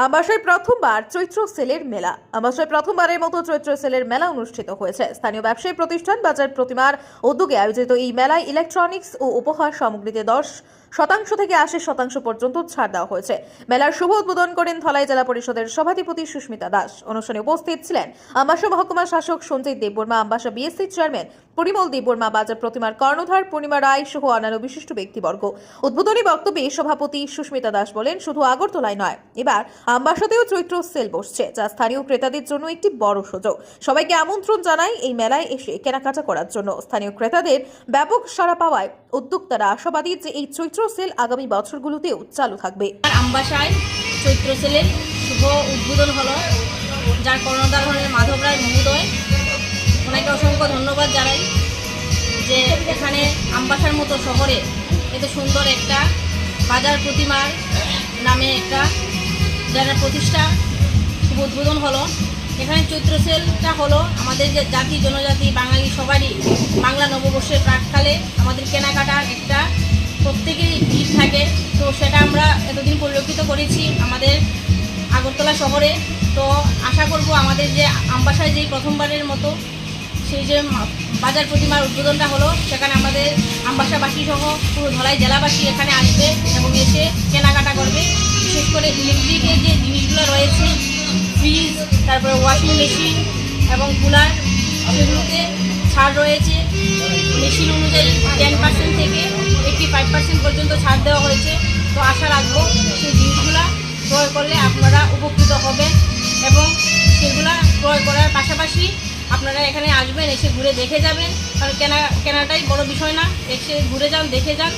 আমবাসায় প্রথমবার চৈত্র সেলের মেলা। আমবাসায় প্রথমবারের মতো চৈত্র সেলের মেলা অনুষ্ঠিত হয়েছে। স্থানীয় ব্যবসায়ী প্রতিষ্ঠান বাজার প্রতিমার উদ্যোগে আয়োজিত এই মেলায় ইলেকট্রনিক্স ও উপহার সামগ্রীতে 10% থেকে 80% পর্যন্ত ছাড় দেওয়া হয়েছে। মেলার শুভ উদ্বোধন করেন ধলাই জেলা পরিষদের সভাধিপতি সুস্মিতা দাস। অনুষ্ঠানে উপস্থিত ছিলেন আমবাসা মহকুমা শাসক সঞ্জিত দেববর্মা, আমবাসা বিএসসি চেয়ারম্যান পরিমল দেববর্মা, বাজার প্রতিমার কর্ণধার পূর্ণিমা রায় সহ অন্যান্য বিশিষ্ট ব্যক্তিবর্গ। উদ্বোধনী বক্তব্যে সভাপতি সুস্মিতা দাস বলেন, শুধু আগরতলায় নয়, এবার আমবাসাতেও চৈত্র সেল বসছে, যা স্থানীয় ক্রেতাদের জন্য একটি বড় সুযোগ। সবাইকে আমন্ত্রণ জানাই এই মেলায় এসে কেনাকাটা করার জন্য। স্থানীয় ক্রেতাদের ব্যাপক সাড়া পাওয়ায় উদ্যোক্তারা আশাবাদী যে এই চৈত্র সেল আগামী বছরগুলোতেও চালু থাকবে। আমবাসায় চৈত্র সেলের শুভ উদ্বোধন হলো, যার কর্ণধার হলেন মাধব রায় মহোদয়। ওনাকে অসংখ্য ধন্যবাদ জানাই যে এখানে আমবাসার মতো শহরে এত সুন্দর একটা বাজার প্রতিমার নামে একটা যারা প্রতিষ্ঠা শুভ উদ্বোধন হলো। এখানে চৈত্র সেলটা হলো আমাদের যে জাতি জনজাতি বাঙালি সবারই বাংলা নববর্ষের প্রাককালে আমাদের কেনাকাটার একটা প্রত্যেকেরই ভিড় থাকে। তো সেটা আমরা এতদিন পরিলক্ষিত করেছি আমাদের আগরতলা শহরে। তো আশা করব আমাদের যে আমবাসায় যেই প্রথমবারের মতো সেই যে বাজার প্রতিমার উদ্বোধনটা হলো, সেখানে আমাদের আমবাসাবাসী সহ পুরো ধলাই জেলাবাসী এখানে আসবে এবং এসে কেনাকাটা করবে। বিশেষ করে ইলেকট্রিকের যে জিনিসগুলো রয়েছে, ফ্রিজ, তারপরে ওয়াশিং মেশিন এবং কুলার, সেগুলোতে ছাড় রয়েছে। মেশিন অনুযায়ী 10% থেকে 85% পর্যন্ত ছাড় দেওয়া হয়েছে। তো আশা রাখবো সেই জিনিসগুলো ক্রয় করলে আপনারা উপকৃত হবেন এবং সেগুলা ক্রয় করার পাশাপাশি আপনারা এখানে আসবেন, এসে ঘুরে দেখে যাবেন। কারণ কেনাটাই বড় বিষয় না, এসে ঘুরে যান, দেখে যান।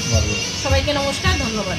সবাইকে নমস্কার, ধন্যবাদ।